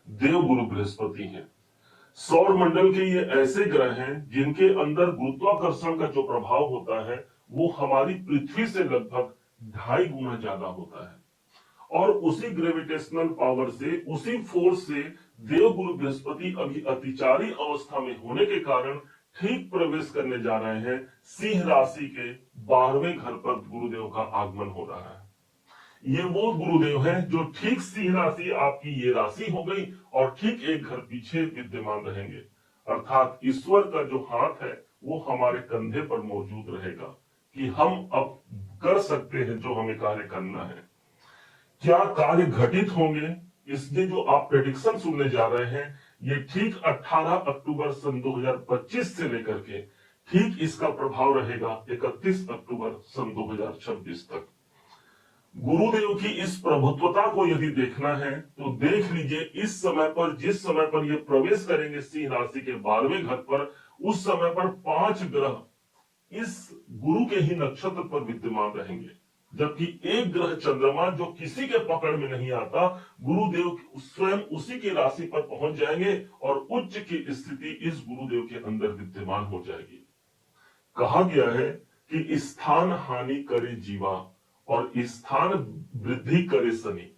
देव गुरु बृहस्पति हैं। सौर मंडल के ये ऐसे ग्रह हैं जिनके अंदर गुरुत्वाकर्षण का जो प्रभाव होता है वो हमारी पृथ्वी से लगभग 2.5 गुना ज्यादा होता है। और उसी ग्रेविटेशनल पावर से, उसी फोर्स से देव गुरु बृहस्पति अभी अतिचारी अवस्था में होने के कारण ठीक प्रवेश करने जा रहे हैं। सिंह राशि के 12वें घर पर गुरुदेव का आगमन हो रहा है। ये वो गुरुदेव हैं जो ठीक सिंह राशि, आपकी ये राशि हो गई, और ठीक एक घर पीछे विद्यमान रहेंगे। अर्थात ईश्वर का जो हाथ है वो हमारे कंधे पर मौजूद रहेगा कि हम अब कर सकते हैं जो हमें कार्य करना है। क्या कार्य घटित होंगे, इसलिए जो आप प्रेडिक्शन सुनने जा रहे हैं, ये ठीक 18 अक्टूबर सन 2025 से लेकर के ठीक इसका प्रभाव रहेगा 31 अक्टूबर सन 2026 तक। गुरुदेव की इस प्रभुत्वता को यदि देखना है तो देख लीजिए, इस समय पर, जिस समय पर ये प्रवेश करेंगे सिंह राशि के 12वें घर पर, उस समय पर 5 ग्रह इस गुरु के ही नक्षत्र पर विद्यमान रहेंगे, जबकि एक ग्रह चंद्रमा जो किसी के पकड़ में नहीं आता, गुरुदेव स्वयं उसी की राशि पर पहुंच जाएंगे और उच्च की स्थिति इस गुरुदेव के अंदर विद्यमान हो जाएगी। कहा गया है कि स्थान हानि करे जीवा और स्थान वृद्धि करे शनि।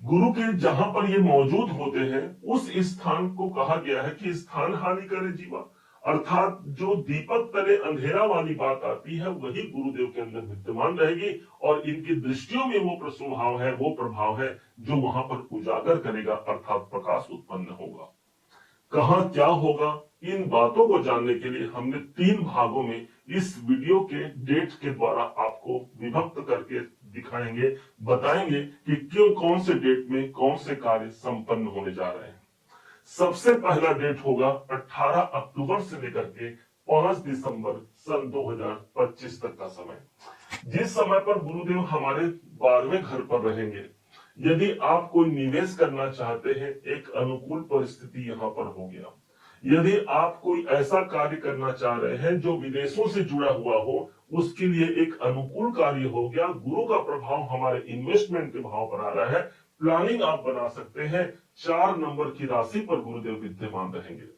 गुरु के जहां पर ये मौजूद होते हैं उस स्थान को कहा गया है कि स्थान हानि करे जीवा, अर्थात जो दीपक तले अंधेरा वाली बात आती है वही गुरुदेव के अंदर विद्यमान रहेगी और इनकी दृष्टियों में वो प्रभाव है, वो प्रभाव है जो वहां पर उजागर करेगा, अर्थात प्रकाश उत्पन्न होगा। कहां क्या होगा, इन बातों को जानने के लिए हमने 3 भागों में इस वीडियो के डेट के द्वारा आपको विभक्त करके दिखाएंगे, बताएंगे कि क्यों, कौन से डेट में कौन से कार्य संपन्न होने जा रहे हैं। सबसे पहला डेट होगा 18 अक्टूबर से लेकर के 5 दिसंबर सन 2025 तक का समय, जिस समय पर गुरुदेव हमारे 12वें घर पर रहेंगे। यदि आप कोई निवेश करना चाहते हैं, एक अनुकूल परिस्थिति यहां पर हो गया। यदि आप कोई ऐसा कार्य करना चाह रहे हैं जो विदेशों से जुड़ा हुआ हो, उसके लिए एक अनुकूल कार्य हो गया। गुरु का प्रभाव हमारे इन्वेस्टमेंट के भाव पर आ रहा है, प्लानिंग आप बना सकते हैं। 4 नंबर की राशि पर गुरुदेव विद्यमान रहेंगे।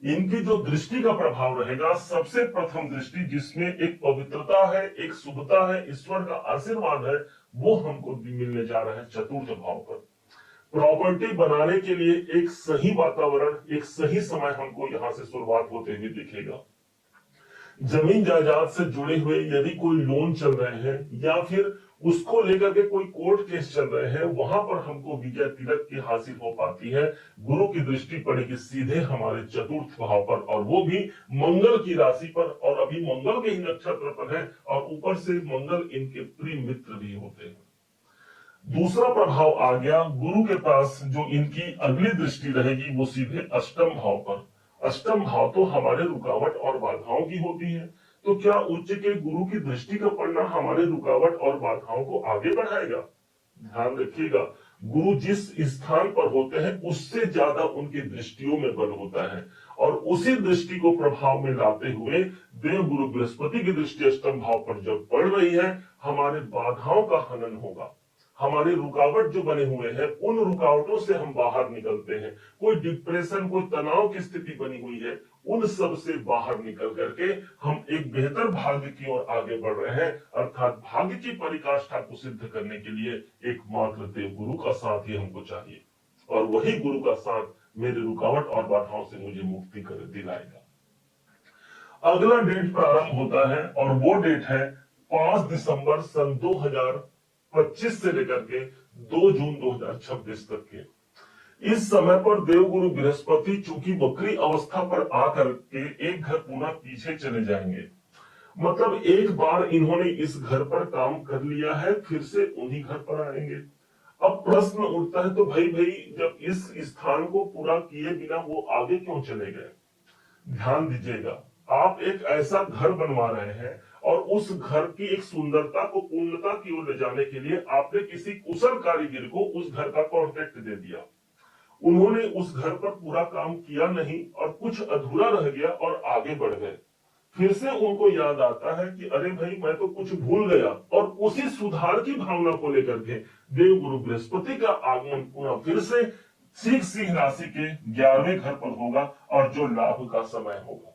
इनकी जो दृष्टि का प्रभाव रहेगा, सबसे प्रथम दृष्टि जिसमें एक पवित्रता है, एक शुभता है, ईश्वर का आशीर्वाद है, वो हमको मिलने जा रहा है चतुर्थ भाव पर। प्रॉपर्टी बनाने के लिए एक सही वातावरण, एक सही समय हमको यहां से शुरुआत होते हुए दिखेगा। जमीन जायदाद से जुड़े हुए यदि कोई लोन चल रहे हैं या फिर उसको लेकर के कोई कोर्ट केस चल रहे हैं, वहां पर हमको विजय तिलक की हासिल हो पाती है। गुरु की दृष्टि पड़ेगी सीधे हमारे चतुर्थ भाव पर, और वो भी मंगल की राशि पर, और अभी मंगल के ही नक्षत्र पर है, और ऊपर से मंगल इनके प्रिय मित्र भी होते हैं। दूसरा प्रभाव आ गया, गुरु के पास जो इनकी अगली दृष्टि रहेगी वो सीधे अष्टम भाव पर। अष्टम भाव तो हमारे रुकावट और बाधाओं की होती है, तो क्या उच्च के गुरु की दृष्टि का पड़ना हमारे रुकावट और बाधाओं को आगे बढ़ाएगा? ध्यान रखिएगा, गुरु जिस स्थान पर होते हैं उससे ज्यादा उनकी दृष्टियों में बल होता है, और उसी दृष्टि को प्रभाव में लाते हुए देव गुरु बृहस्पति की दृष्टि अष्टम भाव पर जब पड़ रही है, हमारे बाधाओं का हनन होगा। हमारे रुकावट जो बने हुए हैं, उन रुकावटों से हम बाहर निकलते हैं। कोई डिप्रेशन, कोई तनाव की स्थिति बनी हुई है, उन सब से बाहर निकल करके हम एक बेहतर भाग्य की ओर आगे बढ़ रहे हैं। अर्थात भाग्य की परिकाष्ठा को सिद्ध करने के लिए एकमात्र देव गुरु का साथ ही हमको चाहिए, और वही गुरु का साथ मेरे रुकावट और बाधाओं से मुझे मुक्ति कर दिलाएगा। अगला डेट प्रारंभ होता है, और वो डेट है 5 दिसंबर सन 2025 से लेकर के 2 जून 2026 तक के। इस समय पर देवगुरु बृहस्पति चूंकि वक्री अवस्था पर आकर के एक घर पुनः पीछे चले जाएंगे, मतलब एक बार इन्होंने इस घर पर काम कर लिया है, फिर से उन्हीं घर पर आएंगे। अब प्रश्न उठता है, तो भाई जब इस स्थान को पूरा किए बिना वो आगे क्यों चले गए? ध्यान दीजिएगा, आप एक ऐसा घर बनवा रहे हैं और उस घर की एक सुंदरता को पूर्णता की ओर ले जाने के लिए आपने किसी कुशल कारीगर को उस घर का कॉन्ट्रैक्ट दे दिया। उन्होंने उस घर पर पूरा काम किया नहीं और कुछ अधूरा रह गया और आगे बढ़ गए। फिर से उनको याद आता है कि अरे भाई मैं तो कुछ भूल गया, और उसी सुधार की भावना को लेकर के देव गुरु बृहस्पति का आगमन पुनः फिर से सिंह सिंह राशि के 11वें घर पर होगा और जो लाभ का समय होगा,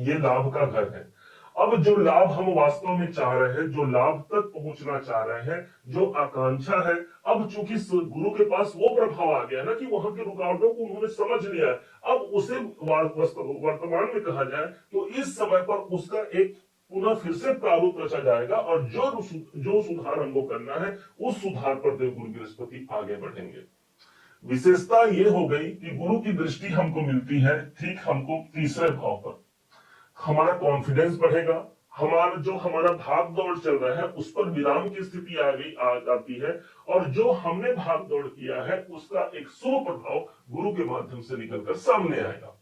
ये लाभ का घर है। अब जो लाभ हम वास्तव में चाह रहे हैं, जो लाभ तक पहुंचना चाह रहे हैं, जो आकांक्षा है, अब चूंकि गुरु के पास वो प्रभाव आ गया ना कि वहां की रुकावटों को उन्होंने समझ लिया है। अब उसे वर्तमान में कहा जाए तो इस समय पर उसका एक पुनः फिर से प्रारूप रचा जाएगा और जो सुधार हमको करना है उस सुधार पर देवगुरु बृहस्पति आगे बढ़ेंगे। विशेषता ये हो गई कि गुरु की दृष्टि हमको मिलती है ठीक हमको तीसरे भाव पर। हमारा कॉन्फिडेंस बढ़ेगा, हमारा भाग दौड़ चल रहा है उस पर विराम की स्थिति आ जाती है और जो हमने भाग दौड़ किया है उसका एक शुभ प्रभाव गुरु के माध्यम से निकलकर सामने आएगा।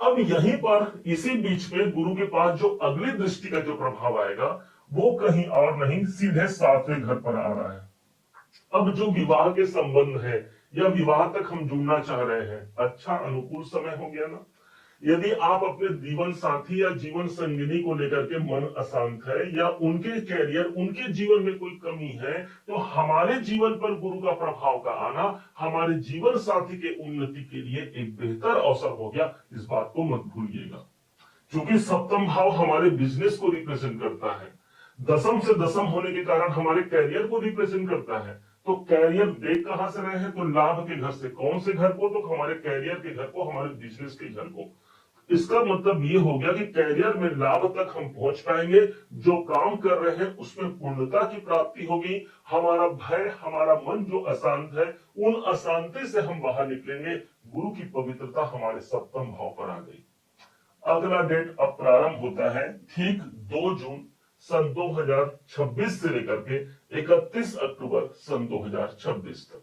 अब यहीं पर इसी बीच में गुरु के पास जो अगली दृष्टि का जो प्रभाव आएगा वो कहीं और नहीं, सीधे 7वें घर पर आ रहा है। अब जो विवाह के संबंध है या विवाह तक हम जुड़ना चाह रहे हैं, अच्छा अनुकूल समय हो गया ना। यदि आप अपने जीवन साथी या जीवन संगिनी को लेकर के मन अशांत है या उनके कैरियर, उनके जीवन में कोई कमी है, तो हमारे जीवन पर गुरु का प्रभाव का आना हमारे जीवन साथी के उन्नति के लिए एक बेहतर अवसर हो गया। इस बात को मत भूलिएगा, क्योंकि सप्तम भाव हमारे बिजनेस को रिप्रेजेंट करता है, दसम से दसम होने के कारण हमारे कैरियर को रिप्रेजेंट करता है। तो कैरियर देख कहां से रहे हैं, तो लाभ के घर से। कौन से घर को, तो हमारे कैरियर के घर को, हमारे बिजनेस के घर को। इसका मतलब ये हो गया कि कैरियर में लाभ तक हम पहुंच पाएंगे, जो काम कर रहे हैं उसमें पूर्णता की प्राप्ति होगी। हमारा भय, हमारा मन जो अशांत है, उन अशांति से हम बाहर निकलेंगे। गुरु की पवित्रता हमारे सप्तम भाव पर आ गई। अगला डेट अब प्रारंभ होता है ठीक 2 जून सन 2026 से लेकर के 31 अक्टूबर सन 2026 तक।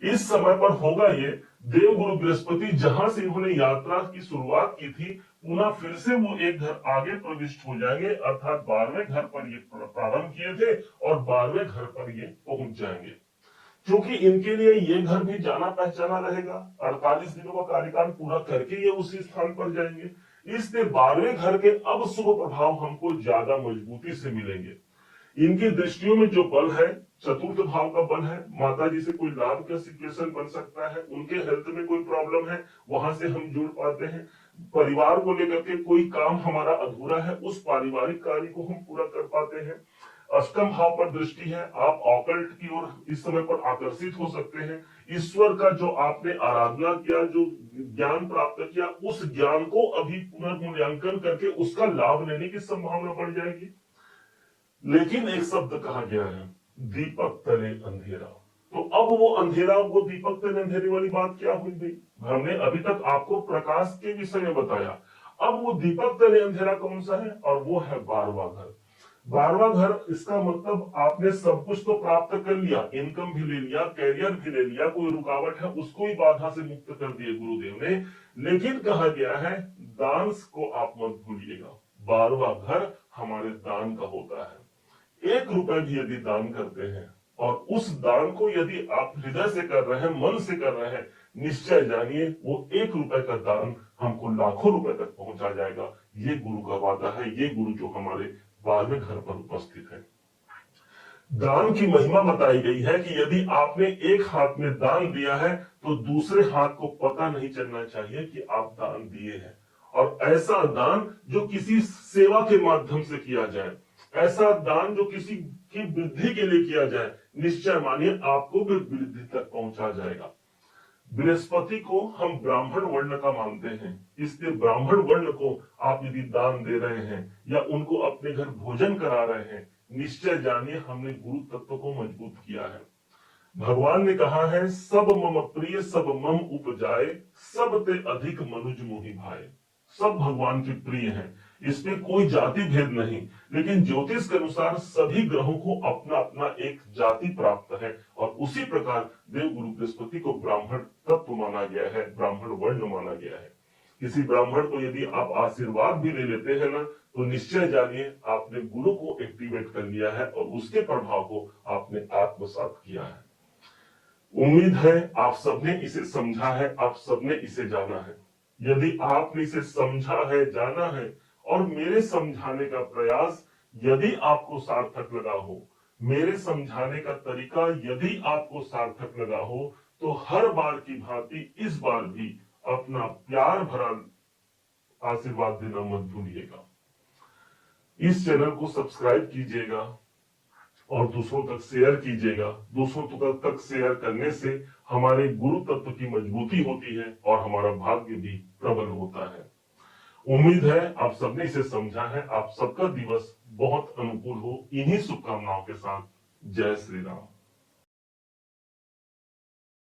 इस समय पर होगा ये देवगुरु बृहस्पति जहां से उन्होंने यात्रा की शुरुआत की थी, पुनः फिर से वो एक घर आगे प्रविष्ट हो जाएंगे, अर्थात 12वें घर पर ये प्रारंभ किए थे और 12वें घर पर ये पहुंच जाएंगे। क्योंकि इनके लिए ये घर भी जाना पहचाना रहेगा, 48 दिनों का कार्यकाल पूरा करके ये उसी स्थान पर जाएंगे। इसलिए 12वें घर के अब शुभ प्रभाव हमको ज्यादा मजबूती से मिलेंगे। इनकी दृष्टियों में जो बल है, चतुर्थ भाव का बल है। माता जी से कोई लाभ का सिचुएशन बन सकता है, उनके हेल्थ में कोई प्रॉब्लम है, वहां से हम जुड़ पाते हैं। परिवार को लेकर के कोई काम हमारा अधूरा है, उस पारिवारिक कार्य को हम पूरा कर पाते हैं। अष्टम भाव पर दृष्टि है, आप ऑकल्ट की ओर इस समय पर आकर्षित हो सकते हैं। ईश्वर का जो आपने आराधना किया, जो ज्ञान प्राप्त किया, उस ज्ञान को अभी पुनर्मूल्यांकन करके उसका लाभ लेने की संभावना बढ़ जाएगी। लेकिन एक शब्द कहा गया है, दीपक तले अंधेरा। तो अब वो अंधेरा, वो दीपक तले अंधेरे वाली बात क्या हुई भाई? हमने अभी तक आपको प्रकाश के विषय में बताया, अब वो दीपक तले अंधेरा कौन सा है? और वो है 12वां घर। 12वां घर, इसका मतलब आपने सब कुछ तो प्राप्त कर लिया, इनकम भी ले लिया, कैरियर भी ले लिया, कोई रुकावट है उसको भी बाधा से मुक्त कर दिए गुरुदेव ने। लेकिन कहा गया है दान को आप मत भूलिएगा। 12वां घर हमारे दान का होता है। 1 रुपए भी यदि दान करते हैं और उस दान को यदि आप हृदय से कर रहे हैं, मन से कर रहे हैं, निश्चय जानिए वो 1 रुपए का दान हमको लाखों रुपए तक पहुंचा जाएगा। ये गुरु का वादा है, ये गुरु जो हमारे 12वें घर पर उपस्थित है। दान की महिमा बताई गई है कि यदि आपने एक हाथ में दान दिया है तो दूसरे हाथ को पता नहीं चलना चाहिए कि आप दान दिए हैं। और ऐसा दान जो किसी सेवा के माध्यम से किया जाए, ऐसा दान जो किसी की वृद्धि के लिए किया जाए, निश्चय मानिए आपको भी वृद्धि तक पहुंचा जाएगा। बृहस्पति को हम ब्राह्मण वर्ण का मानते हैं, इसलिए ब्राह्मण वर्ण को आप यदि दान दे रहे हैं या उनको अपने घर भोजन करा रहे हैं, निश्चय जानिए हमने गुरु तत्व को मजबूत किया है। भगवान ने कहा है, सब मम प्रिय सब मम उपजाए, सब ते अधिक मनुज मोहि भाए। सब भगवान के प्रिय हैं, इसमें कोई जाति भेद नहीं। लेकिन ज्योतिष के अनुसार सभी ग्रहों को अपना अपना एक जाति प्राप्त है और उसी प्रकार देव गुरु बृहस्पति को ब्राह्मण तत्व माना गया है, ब्राह्मण वर्ण माना गया है। किसी ब्राह्मण को यदि आप आशीर्वाद भी ले लेते हैं ना, तो निश्चय जानिए आपने गुरु को एक्टिवेट कर लिया है और उसके प्रभाव को आपने आत्मसात किया है। उम्मीद है आप सबने इसे समझा है, आप सबने इसे जाना है। यदि आपने इसे समझा है, जाना है और मेरे समझाने का प्रयास यदि आपको सार्थक लगा हो, मेरे समझाने का तरीका यदि आपको सार्थक लगा हो, तो हर बार की भांति इस बार भी अपना प्यार भरा आशीर्वाद देना मत भूलिएगा। इस चैनल को सब्सक्राइब कीजिएगा और दूसरों तक शेयर कीजिएगा। दूसरों तक शेयर करने से हमारे गुरु तत्व की मजबूती होती है और हमारा भाग्य भी प्रबल होता है। उम्मीद है आप सबने इसे समझा है। आप सबका दिवस बहुत अनुकूल हो। इन्हीं शुभकामनाओं के साथ जय श्री राम।